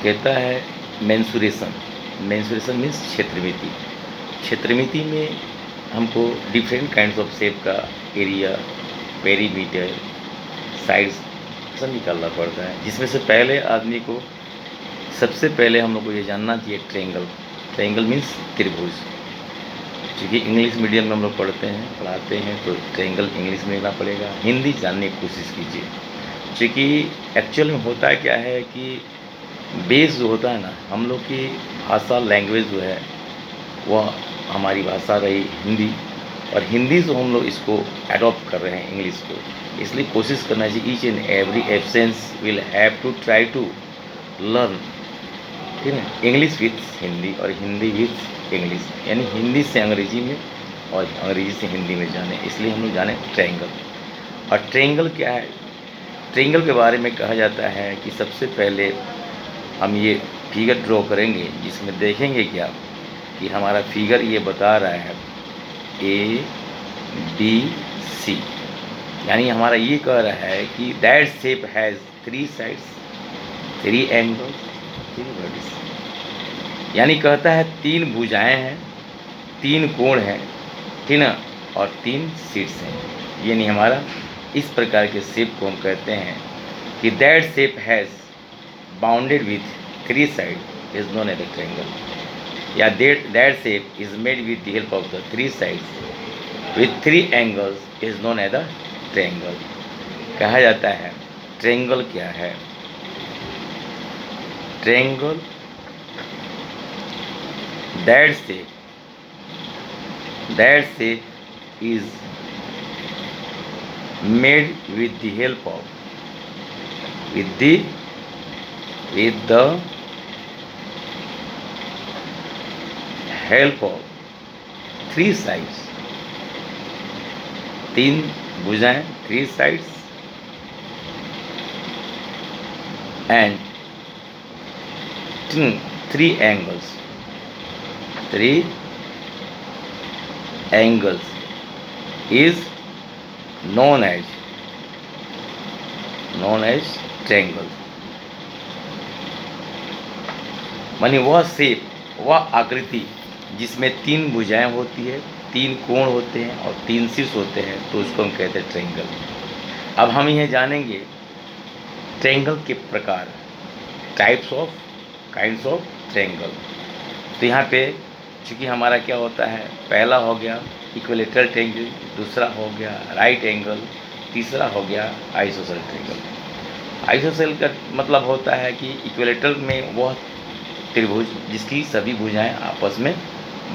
कहता है mensuration. Mensuration means क्षेत्रमिति। क्षेत्रमिति में हमको डिफरेंट काइंड्स ऑफ शेप का एरिया, पेरीमीटर, साइड्स सब निकालना पड़ता है, जिसमें से पहले आदमी को सबसे पहले हम लोग को ये जानना चाहिए ट्रायंगल। ट्रायंगल मीन्स त्रिभुज। क्योंकि इंग्लिश मीडियम में हम लोग पढ़ाते हैं तो ट्रायंगल इंग्लिश में लेना पड़ेगा। हिंदी जानने की कोशिश कीजिए, क्योंकि एक्चुअल में होता क्या है कि बेस जो होता है ना, हम लोग की भाषा लैंग्वेज जो है वह हमारी भाषा रही हिंदी, और हिंदी से हम लोग इसको अडॉप्ट कर रहे हैं इंग्लिश को। इसलिए कोशिश करना चाहिए each and every absence will have to try to learn, ठीक है, इंग्लिश विथ हिंदी और हिंदी विथ इंग्लिश, यानी हिंदी से अंग्रेजी में और अंग्रेजी से हिंदी में जाने। इसलिए हम लोग जाने ट्रायंगल। और ट्रायंगल क्या है? ट्रायंगल के बारे में कहा जाता है कि सबसे पहले हम ये फिगर ड्रॉ करेंगे, जिसमें देखेंगे क्या कि हमारा फिगर ये बता रहा है ए बी सी, यानी हमारा ये कह रहा है कि that shape has 3 sides, 3 angles, 3 vertices, यानी कहता है 3 भुजाएं हैं, 3 कोण हैं, ठीक ना, और 3 सीट्स हैं। यानी हमारा इस प्रकार के शेप को हम कहते हैं कि that shape has bounded with 3 side is known as a triangle, या that shape is made with the help of the 3 sides with 3 angles is known as a triangle. कहा जाता है ट्रायंगल क्या है? Triangle that shape is made with the help of with the help of 3 sides, 3 भुजाएं, 3 sides, and 3 angles, 3 angles is known as triangle। मानी वह shape, वह आकृति जिसमें 3 भुजाएं होती है, 3 कोण होते हैं और 3 शीर्ष होते हैं, तो उसको हम कहते हैं ट्रायंगल। अब हम यह जानेंगे ट्रायंगल के प्रकार, types of kinds of triangle. तो यहाँ पे चूँकि हमारा क्या होता है, पहला हो गया इक्विलेटरल ट्रायंगल, दूसरा हो गया राइट एंगल, तीसरा हो गया आइसोसेलेस ट्रायंगल। आइसोसेलेस का मतलब होता है कि इक्विलेटरल में वह त्रिभुज जिसकी सभी भुजाएं आपस में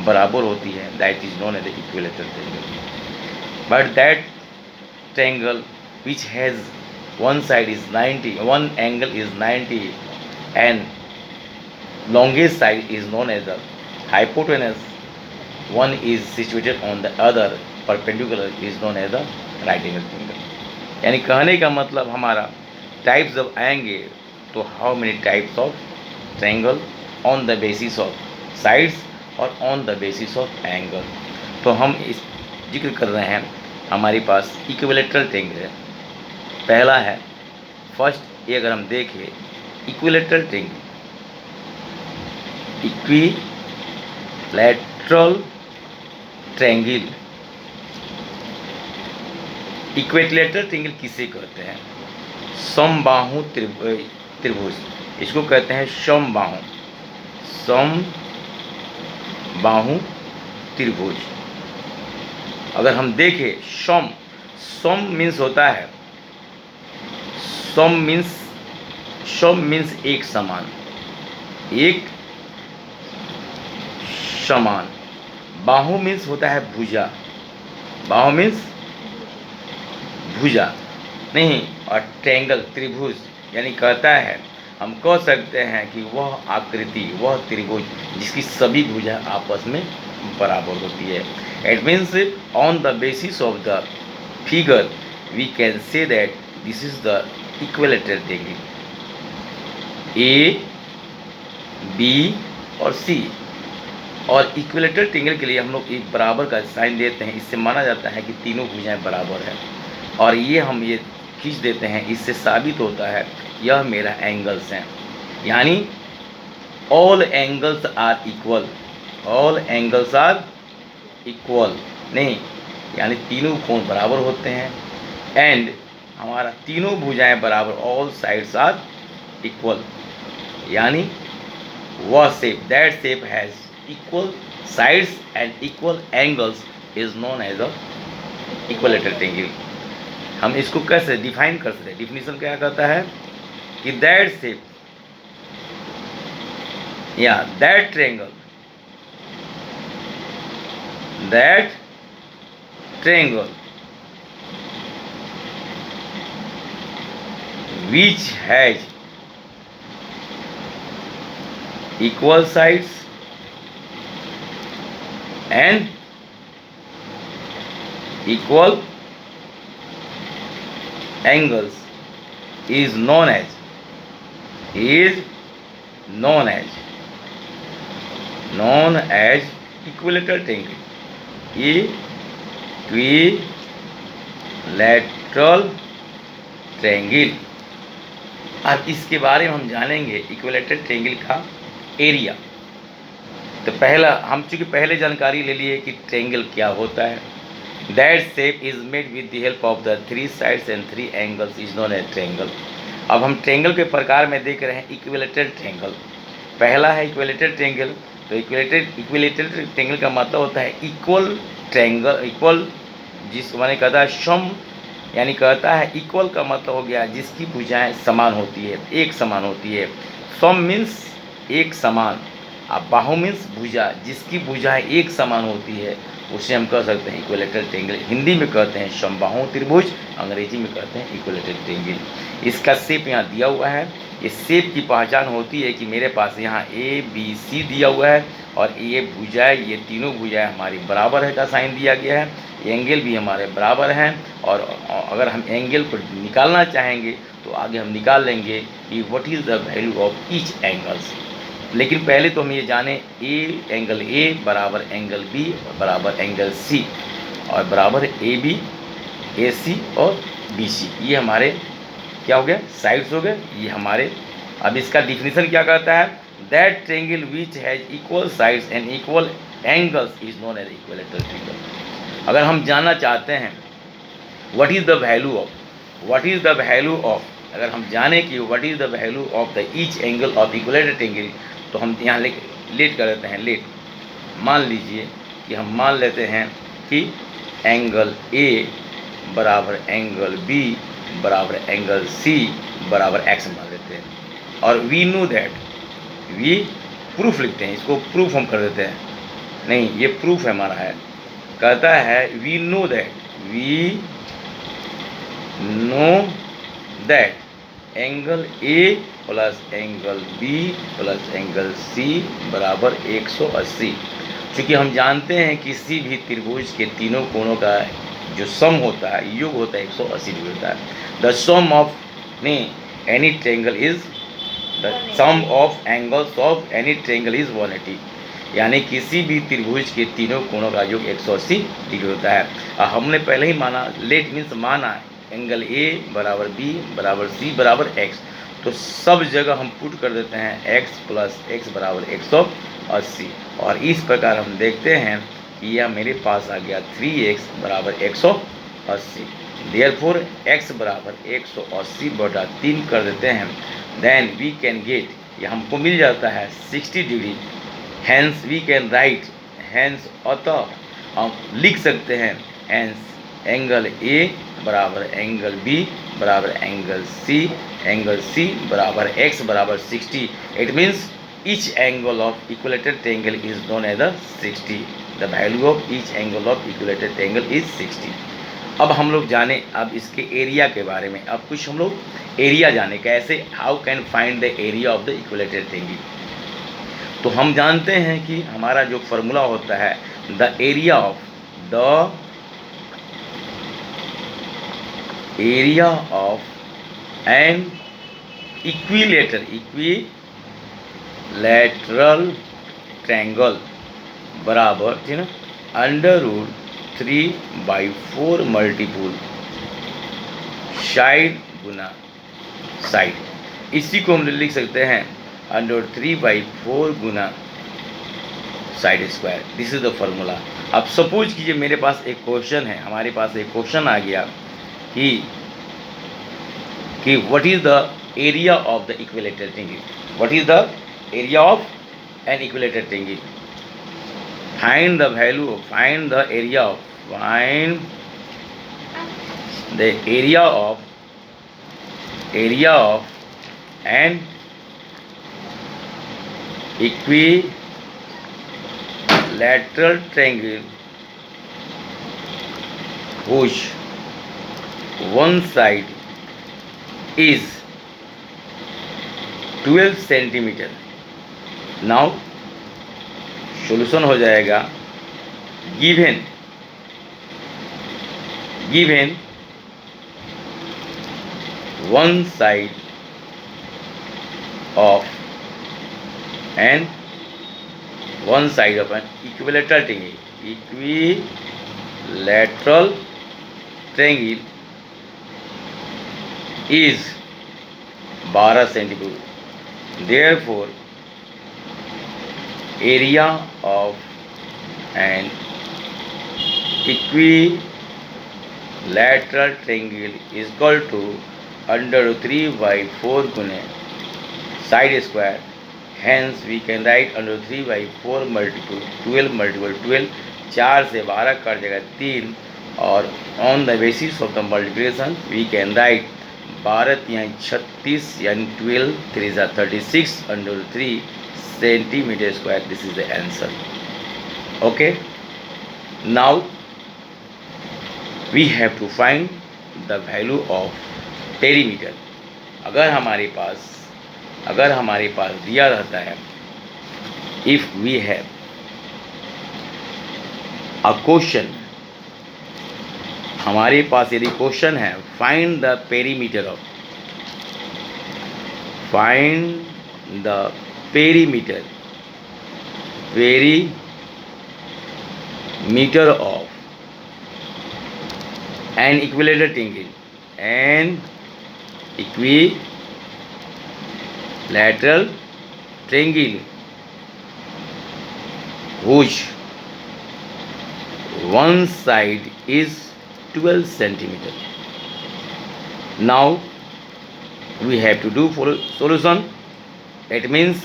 बराबर होती है, that is known as the equilateral triangle. But that triangle which has one side is 90, one angle is 90, and longest side is known as the hypotenuse, one is situated on the other perpendicular is known as the right angle triangle। यानी कहने का मतलब हमारा types जब आएंगे तो how many types of triangle on the basis of sides और on the basis of angle. तो हम इस जिक्र कर रहे हैं, हमारे पास इक्विलेटरल ट्रायंगल है, पहला है फर्स्ट। ये अगर हम देखें equilateral triangle, equilateral triangle, equilateral triangle किसे कहते हैं? समबाहु त्रिभुज, इसको कहते हैं समबाहु, समबाहु त्रिभुज। अगर हम देखें सम, सम मीन्स होता है, सम मीन्स एक समान, एक समान। बाहु मीन्स होता है भुजा, बाहु मीन्स भुजा नहीं, और ट्रायंगल त्रिभुज, यानी कहता है हम कह सकते हैं कि वह आकृति, वह त्रिभुज जिसकी सभी भुजा आपस में बराबर होती है। It means on the basis of the figure we can say that this is the equilateral triangle, A B और सी। और इक्विलेटरल ट्रायंगल के लिए हम लोग एक बराबर का साइन देते हैं, इससे माना जाता है कि तीनों भुजाएं बराबर हैं, और ये हम ये खींच देते हैं, इससे साबित होता है यह मेरा एंगल्स हैं। यानी all angles are equal, all angles are equal, नहीं यानी तीनों कोण बराबर होते हैं, एंड हमारा तीनों भुजाएं बराबर, ऑल साइड्स आर इक्वल, यानी वह shape, that shape has equal sides and equal angles is known as a equilateral triangle. हम इसको कैसे डिफाइन कर सकते हैं? डिफिनीशन क्या कहता है कि दैट शेप या that triangle, that triangle which has equal sides and equal angles is known as, is known as, known as equilateral triangle, equilateral triangle। अब इसके बारे में हम जानेंगे इक्विलेटरल ट्रायंगल का एरिया। तो पहला हम चूँकि पहले जानकारी ले लिए कि ट्रायंगल क्या होता है, that shape is made with the help of the three sides and three angles is known as triangle. अब हम ट्रायंगल के प्रकार में देख रहे हैं इक्विलेटरल ट्रायंगल। पहला है इक्विलेटरल ट्रायंगल। तो इक्विलेटरल ट्रायंगल का मतलब होता है इक्वल ट्रायंगल, इक्वल जिस माने कहता है सम, यानी कहता है इक्वल का मतलब हो गया जिसकी भुजाएं समान होती है, एक समान होती है। सम मीन्स एक समान, अब बाहु मीन्स भुजा, जिसकी भुजाएं एक समान होती है उसे हम कह सकते हैं इक्विलेटरल ट्रायंगल। हिंदी में कहते हैं समबाहु त्रिभुज, अंग्रेजी में कहते हैं इक्विलेटरल ट्रायंगल। इसका शेप यहाँ दिया हुआ है। इस शेप की पहचान होती है कि मेरे पास यहाँ ए बी सी दिया हुआ है और ये भुजाएं, ये तीनों भुजाएं हमारी बराबर है का साइन दिया गया है, एंगल भी हमारे बराबर हैं। और अगर हम एंगल को निकालना चाहेंगे तो आगे हम निकाल लेंगे कि what is the value of each angles. लेकिन पहले तो हम ये जाने ए एंगल ए बराबर एंगल बी बराबर एंगल सी और बराबर ए बी ए सी और बी सी, ये हमारे क्या हो गया, साइड्स हो गए ये हमारे। अब इसका डिफिनीशन क्या कहता है, that triangle which has equal sides and equal angles is known as equilateral triangle. अगर हम जानना चाहते हैं what is the value of, what is the value of, अगर हम जाने कि what is the value of the each angle of equilateral triangle, तो हम यहाँ लेट कर देते हैं। लेट मान लीजिए कि हम मान लेते हैं कि एंगल ए बराबर एंगल बी बराबर एंगल सी बराबर एक्स मान लेते हैं। और we know that, we proof लिखते हैं, इसको प्रूफ हम कर देते हैं, नहीं ये प्रूफ हमारा है। कहता है we know that, we know that angle A plus angle B plus angle C बराबर 180। चूँकि हम जानते हैं किसी भी त्रिभुज के तीनों कोणों का जो सम होता है, योग होता है 180 डिग्री होता है। The sum of any triangle is, the sum of angles of any triangle is 180, यानी किसी भी त्रिभुज के तीनों कोणों का योग 180 डिग्री होता है। हमने पहले ही माना, लेट मीन्स माना एंगल ए बराबर बी बराबर सी बराबर एक्स, तो सब जगह हम पुट कर देते हैं एक्स प्लस एक्स बराबर 180। और इस प्रकार हम देखते हैं कि यह मेरे पास आ गया 3x बराबर 180। देयरफॉर x बराबर 180 बटा 3 कर देते हैं, देन वी कैन गेट, यह हमको मिल जाता है 60 degree. Hence we can write, hence अतः हम लिख सकते हैं हैंस एंगल ए बराबर एंगल बी बराबर एंगल सी बराबर x बराबर 60। It means each angle of equilateral triangle is known as a 60. The value of each angle of equilateral triangle is 60. अब हम लोग जाने अब इसके एरिया के बारे में। अब कुछ हम लोग एरिया जाने कैसे, how can find the area of the equilateral triangle. तो हम जानते हैं कि हमारा जो फॉर्मूला होता है the area of an equilateral triangle बराबर है ना √3/4 मल्टीपुल साइड गुना साइड। इसी को हम लिख सकते हैं √3/4 गुना side square. This is the formula. अब सपोज कीजिए मेरे पास एक क्वेश्चन है, हमारे पास एक क्वेश्चन आ गया कि what is the area of the equilateral triangle. What is the area of an equilateral triangle. Find the value, find the area of, find the area of an equilateral triangle whose one side is 12 centimetre. Now solution हो जाएगा, given one side of an equilateral triangle is 12 centimetre. Therefore, area of an equilateral triangle is equal to √3/4 गुने side square. Hence we can write √3/4 multiple 12 multiple 12, 4 से 12 cut जाएगा 3, और on the basis of the multiplication we can write 12 यहाँ 36 यानी 12 3 36 √3 centimetre square. This is the answer. Okay, now we have to find the value of perimeter. अगर हमारे पास दिया रहता है, if we have a question, हमारे पास यदि क्वेश्चन है find the perimeter of, perimeter of an equilateral triangle, whose one side is 12 centimeter. Now we have to do solution. It means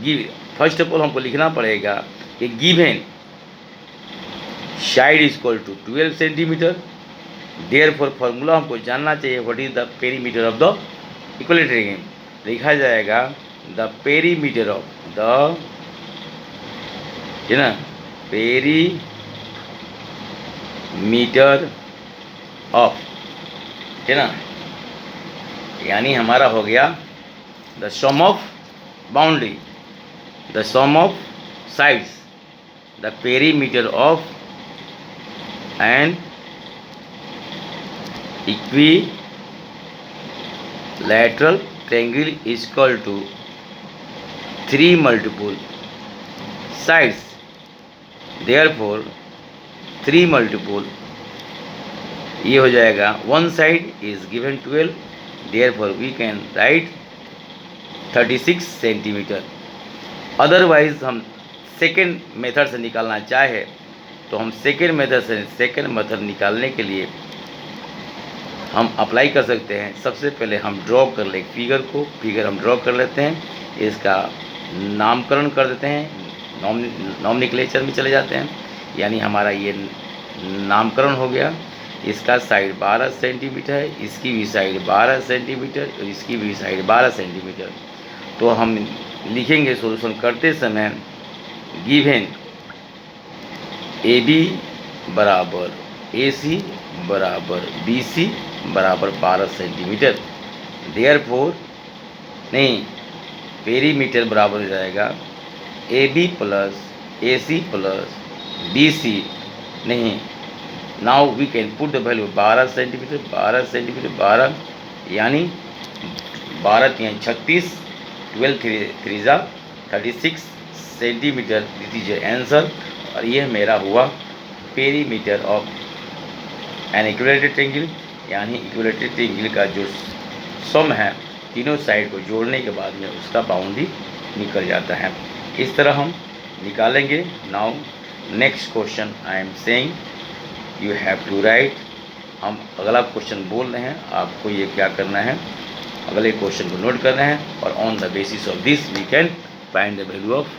give, first of all हमको लिखना पड़ेगा कि given side is equal to 12 centimetre. Therefore formula हमको जानना चाहिए what is the perimeter of the equilateral triangle। लिखा जाएगा the perimeter of the, है ना, पेरीमीटर ऑफ, है ना, यानी हमारा हो गया the sum of boundary, the sum of sides, the perimeter of an equilateral triangle is equal to 3 multiple sides। Therefore 3 multiple ये हो जाएगा, one side is given 12, therefore we can write 36 centimetre. Otherwise हम second method से निकालना चाहे तो हम second method निकालने के लिए हम अप्लाई कर सकते हैं। सबसे पहले हम ड्रॉ कर ले फिगर हम ड्रॉ कर लेते हैं, इसका नामकरण कर देते हैं, नॉमेनक्लेचर में चले जाते हैं, यानी हमारा ये नामकरण हो गया। इसका साइड 12 सेंटीमीटर है, इसकी भी साइड 12 सेंटीमीटर और इसकी भी साइड 12 सेंटीमीटर। तो हम लिखेंगे सॉल्यूशन करते समय, गिवन AB बराबर AC बराबर BC बराबर 12 सेंटीमीटर। देयरफॉर नहीं, पेरीमीटर बराबर हो जाएगा AB plus AC plus BC, नहीं, now we can put the value 12 centimetre 12 यानी 12 3 36, 12 3 36 सेंटीमीटर। This is answer. और यह मेरा हुआ perimeter of an equilateral triangle, यानी इक्विलेटरल ट्रायंगल का जो सम है तीनों साइड को जोड़ने के बाद में उसका बाउंड्री निकल जाता है। इस तरह हम निकालेंगे। Now next question I am saying you have to write. हम अगला क्वेश्चन बोल रहे हैं, आपको ये क्या करना है, अगले क्वेश्चन को नोट करना है और on the basis of this we can find the value of